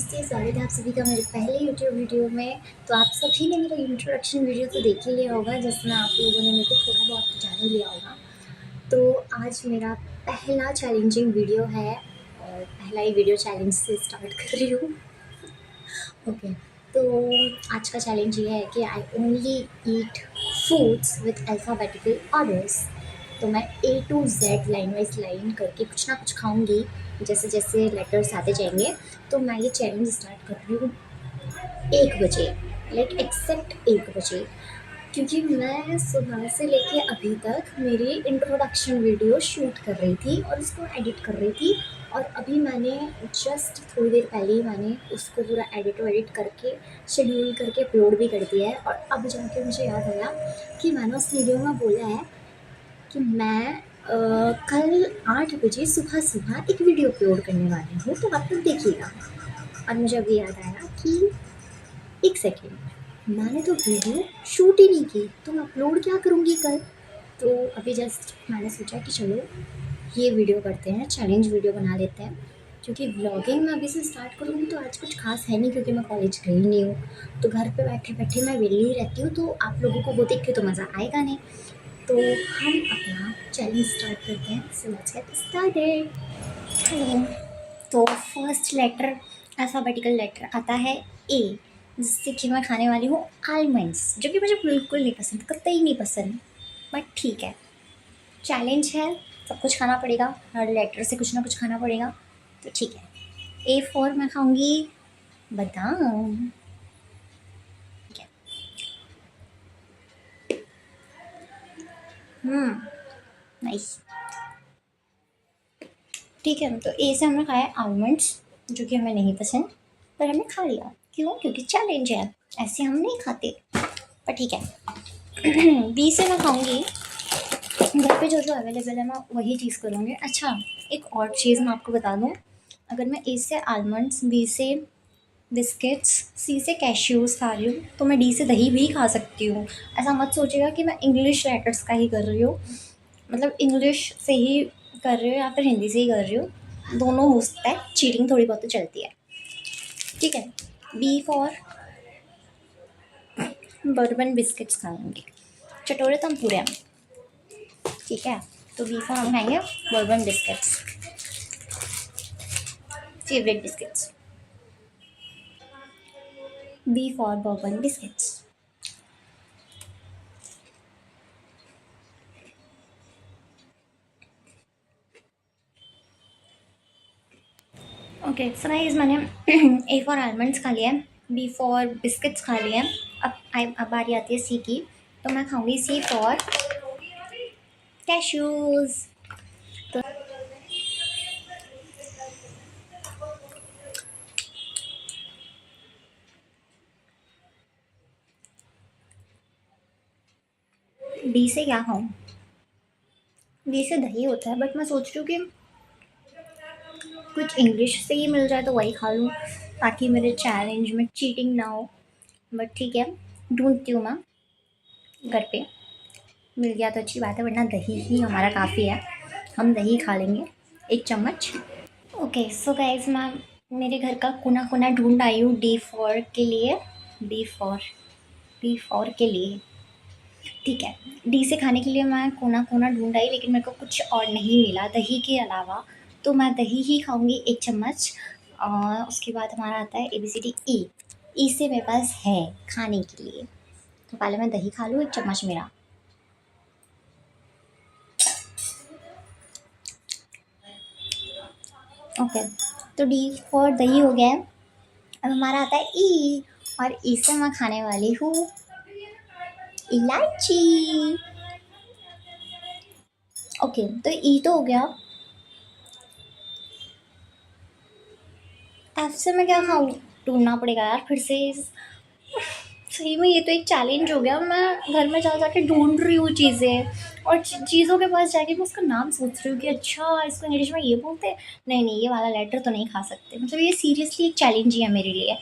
नमस्ते, स्वागत है आप सभी का मेरे पहले यूट्यूब वीडियो में। तो आप सभी ने मेरा इंट्रोडक्शन वीडियो तो देख ही लिया होगा, जिसमें आप लोगों ने मेरे को थोड़ा बहुत जान ही लिया होगा। तो आज मेरा पहला चैलेंजिंग वीडियो है और पहला ही वीडियो चैलेंज से स्टार्ट कर रही हूँ। ओके, तो आज का चैलेंज ये है कि I only eat foods with alphabetical orders. तो मैं A to Z line wise line करके कुछ ना कुछ खाऊंगी, जैसे जैसे लेटर्स आते जाएंगे। तो मैं ये चैलेंज स्टार्ट कर रही हूँ 1 बजे, लाइक एक्सेप्ट 1 बजे, क्योंकि मैं सुबह से लेके अभी तक मेरी इंट्रोडक्शन वीडियो शूट कर रही थी और उसको एडिट कर रही थी। और अभी मैंने जस्ट थोड़ी देर पहले ही मैंने उसको पूरा एडिट करके शेड्यूल करके अपलोड भी कर दिया है। और अब जाके मुझे याद आया कि मैंने उस वीडियो में बोला है कि मैं कल 8 बजे सुबह सुबह एक वीडियो अपलोड करने वाली हूँ, तो आप लोग देखिएगा। और मुझे अभी याद आया कि 1 सेकेंड, मैंने तो वीडियो शूट ही नहीं की, तो मैं अपलोड क्या करूँगी कल। तो अभी जस्ट मैंने सोचा कि चलो ये वीडियो करते हैं, चैलेंज वीडियो बना लेते हैं। क्योंकि व्लॉगिंग मैं अभी से स्टार्ट करूँगी तो आज कुछ खास है नहीं, क्योंकि मैं कॉलेज गई नहीं हूँ, तो घर पे बैठे बैठे मैं वेली ही रहती हूँ, तो आप लोगों को वो देख के तो मज़ा आएगा नहीं। तो हम अपना चैलेंज स्टार्ट करते हैं। So let's get started. Hello. तो फर्स्ट लेटर, अल्फ़ाबेटिकल लेटर आता है ए, जिससे कि मैं खाने वाली हूँ आलमंड्स, जो कि मुझे बिल्कुल नहीं पसंद, कतई नहीं पसंद। बट ठीक है, चैलेंज है, सब कुछ खाना पड़ेगा, हर लेटर से कुछ ना कुछ खाना पड़ेगा, तो ठीक है। A4 मैं खाऊंगी बादाम। ठीक है। नाइस। ठीक है, तो ए से हमने खाया आलमंड्स, जो कि हमें नहीं पसंद, पर हमने खा लिया। क्यों? क्योंकि चैलेंज है, ऐसे हम नहीं खाते, पर ठीक है। बी से मैं खाऊंगी, घर पे जो जो अवेलेबल है मैं वही चीज़ करूँगी। अच्छा, एक और चीज़ मैं आपको बता दूँ, अगर मैं ए से आलमंड्स, बी से बिस्किट्स, सी से कैश्यूज़ खा रही हूँ, तो मैं डी से दही भी खा सकती हूँ। ऐसा मत सोचिएगा कि मैं इंग्लिश लेटर्स का ही कर रही हूँ, मतलब इंग्लिश से ही कर रही हूँ या फिर हिंदी से ही कर रही हूँ, दोनों हो सकता है, चीटिंग थोड़ी बहुत तो चलती है। ठीक है। बी फॉर बर्बन बिस्किट्स खाऊंगी, चटोरे तो हम पूरे हैं। ठीक है, तो बी फॉर हम खाएंगे bourbon biscuits, favourite biscuits. B for bourbon biscuits. Okay, so guys, मैंने ए फॉर आलमंड्स खा लिया है, बी फॉर बिस्किट्स खा लिए हैं। अब बारी आती है सी की, तो मैं खाऊंगी सी फॉर कैश्यूज़। तो डी से क्या खाऊं? डी से दही होता है, बट मैं सोच रही हूँ कि कुछ इंग्लिश से ही मिल जाए तो वही खा लूँ, ताकि मेरे चैलेंज में चीटिंग ना हो। बट ठीक है, ढूंढती हूँ मैं, घर पे मिल गया तो अच्छी बात है, वरना दही ही हमारा काफ़ी है, हम दही खा लेंगे 1 चम्मच। ओके, सो गाइज, मैं मेरे घर का कोना कोना ढूंढ आई हूँ डी फॉर के लिए, डी फॉर डी फॉर के लिए। ठीक है, डी से खाने के लिए मैं कोना कोना ढूंढ आई, लेकिन मेरे को कुछ और नहीं मिला दही के अलावा, तो मैं दही ही खाऊंगी 1 चम्मच। और उसके बाद हमारा आता है ABCD ई। ई से मेरे पास है खाने के लिए, तो पहले मैं दही खा लूँ 1 चम्मच मेरा। ओके, तो डी फॉर दही हो गया है। अब हमारा आता है ई, और ई से मैं खाने वाली हूँ इलायची। ओके, तो ई तो हो गया, एफ से मैं क्या खाऊँ? ढूंढना पड़ेगा यार फिर से। सही में ये तो एक चैलेंज हो गया, मैं घर में जा जाके ढूंढ रही हूँ चीज़ें, और चीज़ों के पास जाके मैं उसका नाम सोच रही हूँ कि अच्छा इसको इंग्लिश में ये बोलते हैं, नहीं नहीं, ये वाला लेटर तो नहीं खा सकते। मतलब ये सीरियसली एक चैलेंज ही है मेरे लिए,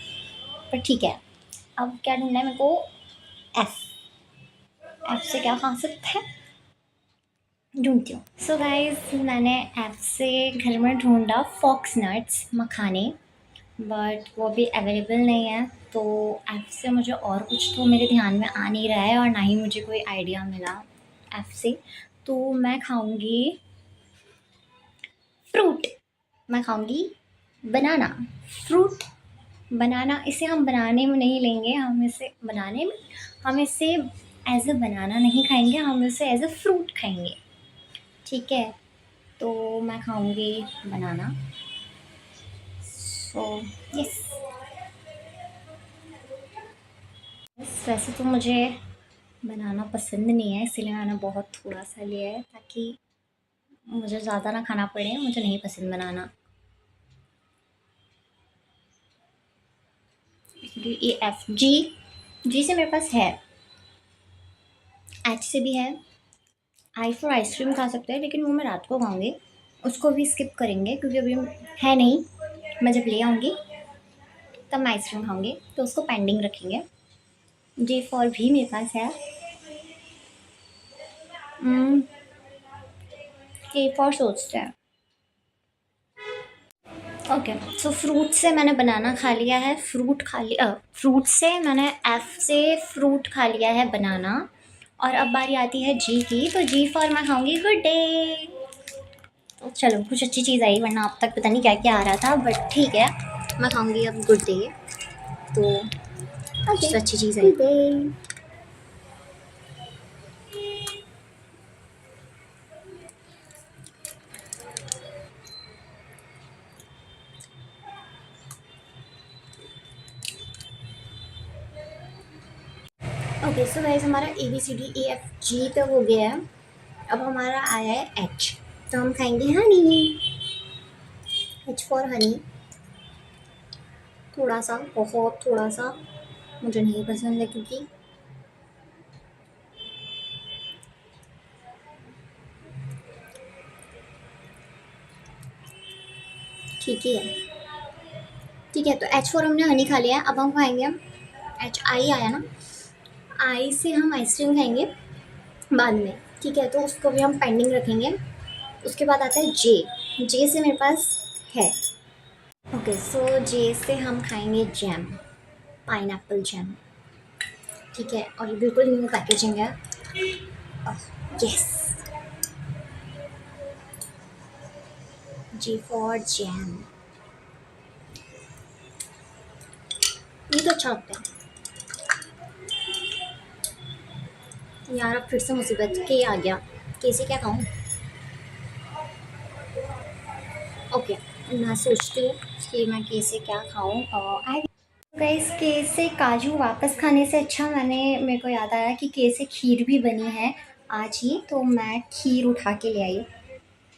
पर ठीक है। अब क्या ढूंढना है मेरे को? एफ। एफ से क्या खा सकते हैं, ढूंढती हूँ। सो गाइज, मैंने ऐप से घर में ढूंढा फॉक्स नट्स मखाने, बट वो अभी अवेलेबल नहीं है। तो ऐप से मुझे और कुछ तो मेरे ध्यान में आ नहीं रहा है और ना ही मुझे कोई आइडिया मिला ऐप से। तो मैं खाऊँगी फ्रूट, मैं खाऊँगी बनाना, फ्रूट, बनाना। इसे हम बनाने में नहीं लेंगे, हम इसे बनाने में, हम इसे एज़ अ बनाना नहीं खाएँगे, हम इसे एज़ अ फ्रूट खाएँगे, ठीक है? तो मैं खाऊँगी बनाना। So yes. वैसे तो मुझे बनाना पसंद नहीं है, इसीलिए मैंने बहुत थोड़ा-सा लिया है ताकि मुझे ज़्यादा ना खाना पड़े, मुझे नहीं पसंद बनाना। डी, ई, एफ, जी, जी से मेरे पास है, एच से भी है। आई फॉर आइसक्रीम खा सकते हैं, लेकिन वो मैं रात को खाऊँगी, उसको भी स्किप करेंगे क्योंकि अभी है नहीं। मैं जब ले आऊँगी तब मैं आइसक्रीम खाऊँगी, तो उसको पेंडिंग रखेंगे। जे फॉर भी मेरे पास है। के फॉर सोचते हैं। ओके, सो फ्रूट से मैंने बनाना खा लिया है, फ्रूट से मैंने एफ से फ्रूट खा लिया है, बनाना। और अब बारी आती है जी की, तो जी फॉर मैं खाऊंगी गुड डे। तो चलो कुछ अच्छी चीज़ आई, वरना अब तक पता नहीं क्या क्या आ रहा था, बट ठीक है, मैं खाऊंगी अब गुड डे। तो कुछ अच्छी चीज़ आई। ओके, सो गाइस हमारा a b c d e f g तक हो गया है। अब हमारा आया है एच, तो हम खाएंगे हनी। H for Honey. थोड़ा सा, बहुत थोड़ा सा, मुझे नहीं पसंद है क्योंकि ठीक ही है। ठीक है, तो एच फॉर हमने हनी खा लिया है, अब हम खाएंगे, एच आई आया ना, आई से हम आइसक्रीम खाएंगे बाद में, ठीक है? तो उसको भी हम पेंडिंग रखेंगे। उसके बाद आता है जे, जे से मेरे पास है। ओके, सो जे से हम खाएंगे जैम, पाइनएप्पल जैम, ठीक है? और ये बिल्कुल न्यू पैकेजिंग है। Yes, g for jam. ये तो अच्छा लगता है यार। अब फिर से मुसीबत के आ गया, कैसे क्या खाऊं? ओके, मैं सोचती हूँ कि मैं कैसे क्या खाऊं। आई गाइस, कैसे काजू वापस खाने से अच्छा मेरे को याद आया कि कैसे खीर भी बनी है आज ही, तो मैं खीर उठा के ले आई।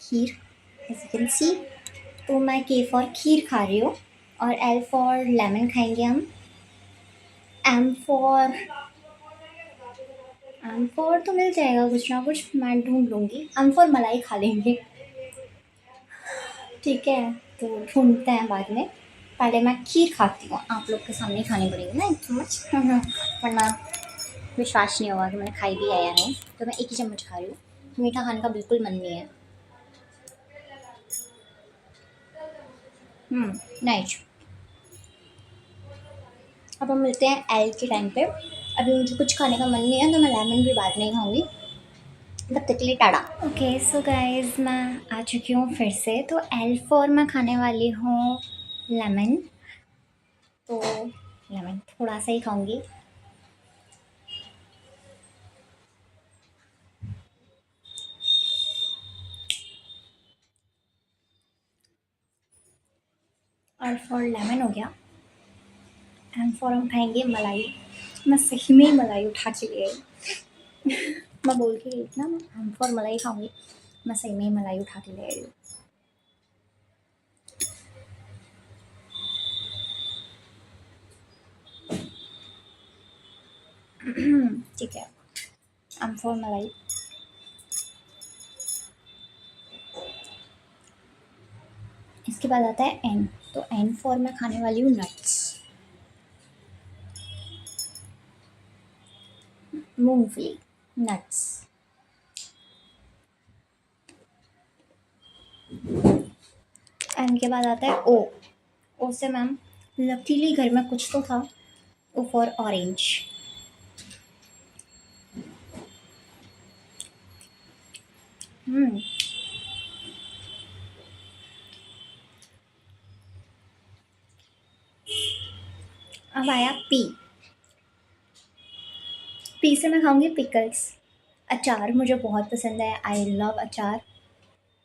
खीर, एज यू कैन सी। तो मैं के फॉर खीर खा रही हूँ, और एल फॉर लेमन खाएंगे हम। एम फॉर, एम फॉर तो मिल जाएगा कुछ ना कुछ, मैं ढूंढ लूँगी। एम फॉर मलाई खा लेंगे, ठीक है? तो ढूंढते हैं बाद में, पहले मैं खीर खाती हूँ, आप लोग के सामने ही खानी पड़ेगी ना एक चम्मच, वरना विश्वास नहीं होगा कि मैंने खाई भी है या नहीं। तो मैं एक ही चम्मच खा रही हूँ, मीठा खाने का बिल्कुल मन नहीं है। नहीं। अब हम मिलते हैं एल के टाइम पे। अभी मुझे कुछ खाने का मन नहीं है, तो मैं लेमन भी बाद में ही खाऊंगी। तब तक के लिए टाटा। ओके, सो गाइज मैं आ चुकी हूँ फिर से। तो एल फॉर मैं खाने वाली हूँ लेमन, तो लेमन थोड़ा सा ही खाऊंगी। और फॉर लेमन हो गया। एंड फॉर हम खाएंगे मलाई। मैं सही में ही मलाई उठा के ले आई। मैं बोल के गई थी ना, मैं एंड फॉर मलाई खाऊंगी, मैं सही में ही मलाई उठा के ले आई हूँ। ठीक है, एंड फॉर मलाई। इसके बाद आता है एन, तो एन फॉर मैं खाने वाली हूँ नट्स, मूंगफली, नट्स। एन के बाद आता है ओ, ओ से मैम लकीली घर में कुछ तो था, वो फॉर ऑरेंज। हम्म अब आया पी। पी से मैं खाऊंगी पिकल्स। अचार मुझे बहुत पसंद है, आई लव अचार।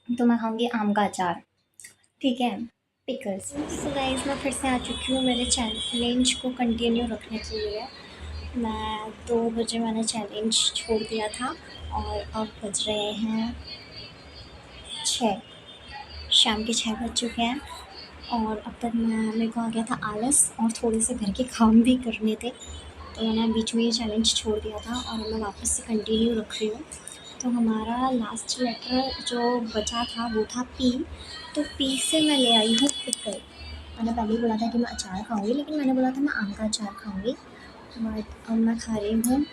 तो मैं खाऊंगी आम का अचार। ठीक है, पिकल्स। सो गाइस, मैं फिर से आ चुकी हूँ मेरे चैलेंज को कंटिन्यू रखने के लिए। मैं 2 बजे मैंने चैलेंज छोड़ दिया था और अब बज रहे हैं 6। शाम के 6 बज चुके हैं और अब तक मेरे को आ गया था आलस और थोड़े से घर के काम भी करने थे। तो मैंने बीच में ये चैलेंज छोड़ दिया था और मैं वापस से कंटिन्यू रख रही हूँ। तो हमारा लास्ट लेटर जो बचा था वो था पी। तो पी से मैं ले आई हूँ पिकल। मैंने पहले ही बोला था कि मैं अचार खाऊंगी, लेकिन मैंने बोला था मैं आम का अचार खाऊंगी, बट अब मैं खा रही हूँ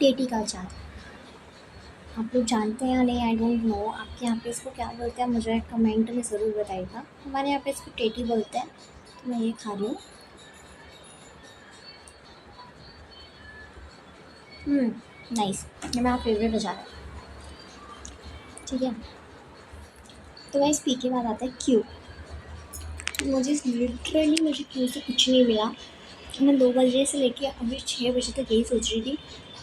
टेटी का अचार। आप लोग जानते हैं या नहीं, आई डोंट नो। आपके यहाँ पे इसको क्या बोलते हैं मुझे कमेंट में ज़रूर बताइएगा। हमारे यहाँ पे इसको टेटी बोलते हैं। तो मैं ये खा रही हूँ। नाइस, ये मेरा फेवरेट अचार है। ठीक है, तो वह इस पी के बाद आता है क्यू। मुझे क्यू से कुछ नहीं मिला। मैं 2 बजे से लेके अभी 6 बजे तक यही सोच रही थी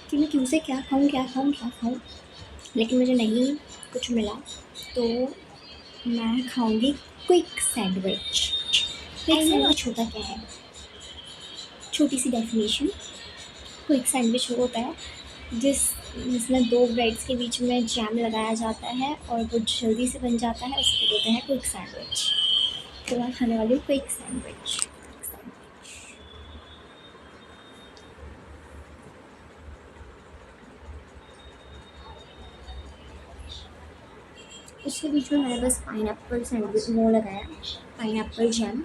कि मैं क्यू से क्या खाऊँ क्या खाऊँ क्या खाऊँ, लेकिन मुझे नहीं कुछ मिला। तो मैं खाऊंगी क्विक सैंडविच। क्विक सैंडविच होता क्या है, छोटी सी डेफिनेशन। क्विक सैंडविच वो होता है जिसमें 2 ब्रेड्स के बीच में जैम लगाया जाता है और वो जल्दी से बन जाता है, उसको बोलते हैं क्विक सैंडविच। तो मैं खाने वाली हूँ क्विक सैंडविच। उसके बीच में मैंने बस पाइनएप्पल सैंडविच वो लगाया, पाइनएप्पल जैम,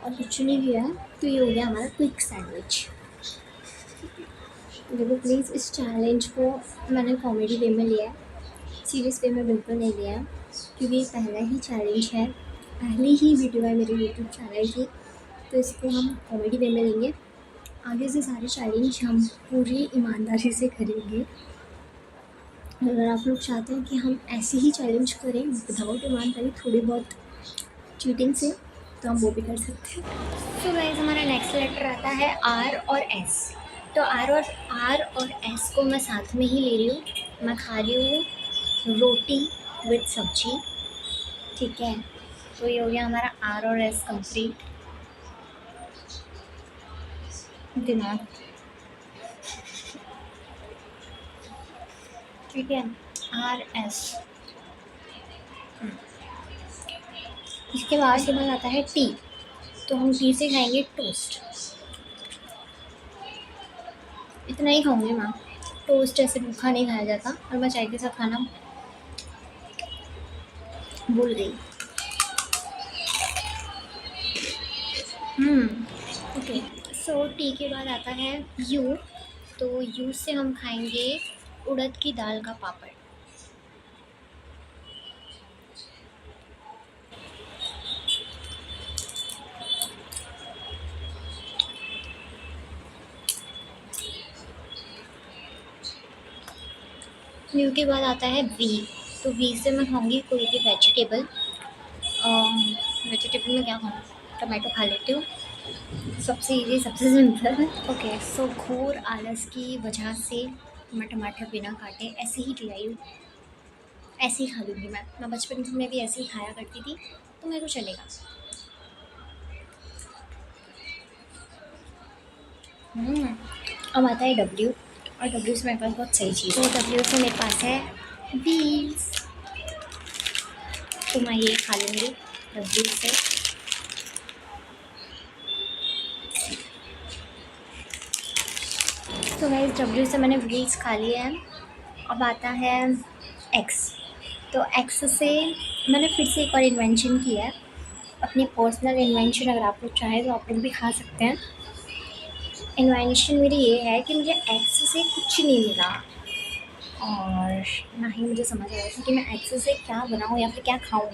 और कुछ नहीं किया। तो ये हो गया हमारा क्विक सैंडविच। देखो प्लीज़, इस चैलेंज को मैंने कॉमेडी वे में लिया है, सीरियस वे में बिल्कुल नहीं लिया है, क्योंकि ये पहला ही चैलेंज है, पहली ही वीडियो है मेरे यूट्यूब चैनल की। तो इसको हम कॉमेडी वे में लेंगे। आगे से सारे चैलेंज हम पूरी ईमानदारी से करेंगे। अगर आप लोग चाहते हैं कि हम ऐसे ही चैलेंज करें विदाउट ईमानदारी, थोड़ी बहुत चीटिंग से, तो हम वो भी कर सकते हैं। तो गाइस, हमारा नेक्स्ट लेटर आता है आर और एस। तो आर और एस को मैं साथ में ही ले रही हूँ। मैं खा रही हूँ रोटी विद सब्जी। ठीक है, तो ये हो गया हमारा आर और एस कंप्लीट। दिमाग, ठीक है, आर एस। इसके बाद आता है टी। तो हम टी से खाएंगे टोस्ट। इतना ही खाऊंगी मैं, टोस्ट ऐसे रूखा नहीं खाया जाता, और मैं चाय के साथ खाना भूल गई। ओके, सो टी के बाद आता है यू। तो यू से हम खाएंगे उड़द की दाल का पापड़। यू के बाद आता है वी। तो वी से मैं खाऊंगी कोई भी वेजिटेबल। वेजिटेबल में क्या खाऊँ, टमाटो खा लेती हूँ, सबसे इजी सबसे सिंपल। ओके, सो घोर आलस की वजह से मैं टमाटर बिना काटे ऐसे ही ले आई हूँ। ऐसे ही खा लूँगी मैं बचपन में भी ऐसे ही खाया करती थी, तो मेरे को चलेगा। अब आता है डब्ल्यू, और डब्ल्यू से मेरे पास बहुत सही चीज़ है। तो डब्ल्यू से मेरे पास है बीन्स, तो मैं ये खा लूँगी डब्ल्यू से। तो मैं इस डब्ल्यू से मैंने व्हील्स खा लिए हैं। अब आता है एक्स। तो एक्स से मैंने फिर से एक और इन्वेंशन किया है, अपनी पर्सनल इन्वेंशन। अगर आप लोग चाहें तो आप लोग भी खा सकते हैं। इन्वेंशन मेरी ये है कि मुझे एक्स से कुछ नहीं मिला, और ना ही मुझे समझ आ रहा था कि मैं एक्स से क्या बनाऊँ या फिर क्या खाऊँ।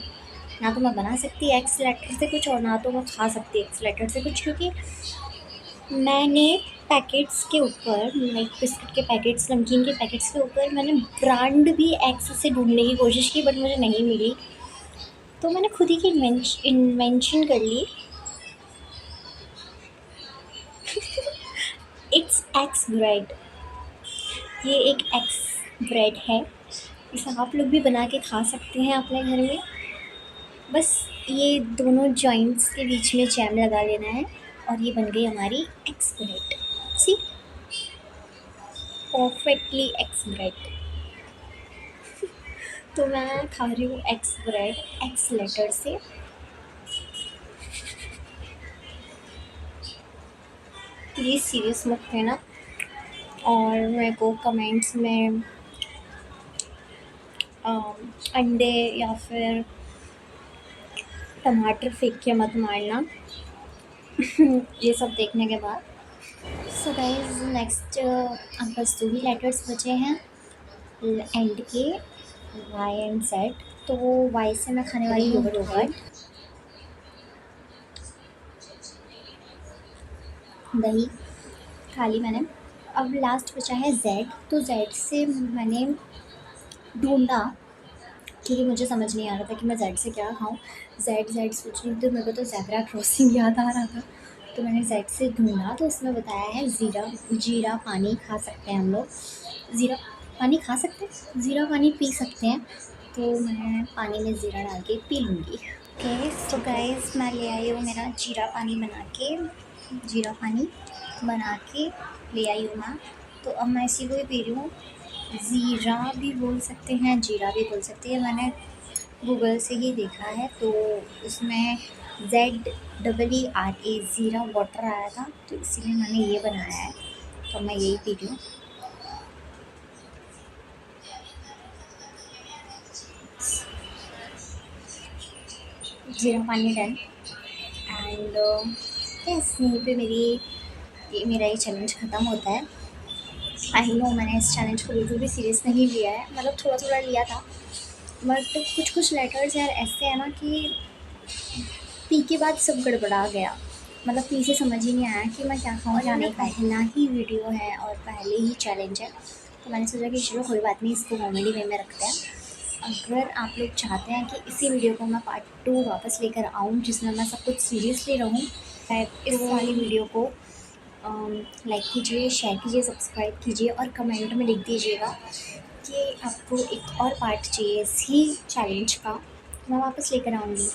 ना तो मैं बना सकती एक्स लेटर से कुछ और ना तो मैं खा सकती एक्स लेटर से कुछ, क्योंकि मैंने पैकेट्स के ऊपर, लाइक बिस्किट के पैकेट्स, नमकीन के पैकेट्स के ऊपर मैंने ब्रांड भी एक्स से ढूंढने की कोशिश की, बट मुझे नहीं मिली। तो मैंने खुद ही की इन्वेंशन कर ली। It's x bread. ये एक एक्स ब्रेड है, इसे आप लोग भी बना के खा सकते हैं अपने घर में। बस ये दोनों जॉइंट्स के बीच में जैम लगा लेना है और ये बन गई हमारी एक्स ब्रेड। सी, परफेक्टली एक्स ब्रेड। तो मैं खा रही हूँ एक्स ब्रेड एक्स लेटर से। प्लीज़ सीरियस मत लेना और मेरे को कमेंट्स में अंडे या फिर टमाटर फेंक के मत मारना। ये सब देखने के बाद। सो गाइस, नेक्स्ट अब बस 2 ही लेटर्स बचे हैं एंड के, वाई एंड जेड। तो वाई से मैं खाने वाली हूँ योगर्ट, दही खा ली मैंने। अब लास्ट बचा है जेड। तो जेड से मैंने ढूंढा, क्योंकि मुझे समझ नहीं आ रहा था कि मैं जेड से क्या खाऊं। जेड जेड सोच रही थी तो मेरे को तो ज़ेब्रा क्रॉसिंग याद आ रहा था। तो मैंने जेड से ढूंढा तो उसमें बताया है ज़ीरा। जीरा पानी खा सकते हैं हम लोग, ज़ीरा पानी खा सकते हैं, ज़ीरा पानी पी सकते हैं। तो मैं पानी में ज़ीरा डाल के पी लूँगी। ओके, सो गाइस, मैं ले आई हूँ मेरा जीरा पानी बना के ले आई हूँ मैं। तो अब मैं इसी को ही पी रही हूँ। ज़ीरा भी बोल सकते हैं, जीरा भी बोल सकते हैं। मैंने गूगल से ही देखा है तो उसमें ZEERA ज़ीरा वाटर आया था, तो इसीलिए मैंने ये बनाया है। तो मैं यही पी रही हूँ। ज़ीरा पानी डन एंड यस, यहीं पे मेरा ये चैलेंज ख़त्म होता है। आई नो मैंने इस चैलेंज को बिल्कुल भी सीरियस नहीं लिया है, मतलब थोड़ा थोड़ा लिया था, बट कुछ लेटर्स यार ऐसे हैं ना कि पी के बाद सब गड़बड़ा गया। मतलब पी से समझ ही नहीं आया कि मैं क्या खाऊँ क्या नहीं खाऊँ। पहला ही वीडियो है और पहले ही चैलेंज है, तो मैंने सोचा कि चलो कोई बात नहीं, इसको कॉमेडी वे में रखते हैं। अगर आप लोग चाहते हैं कि इसी वीडियो को मैं पार्ट 2 वापस लेकर आऊँ जिसमें मैं सब कुछ सीरियसली रहूँ, इस वाली वीडियो को लाइक कीजिए, शेयर कीजिए, सब्सक्राइब कीजिए और कमेंट में लिख दीजिएगा कि आपको एक और पार्ट चाहिए इसी चैलेंज का, मैं वापस लेकर आऊँगी।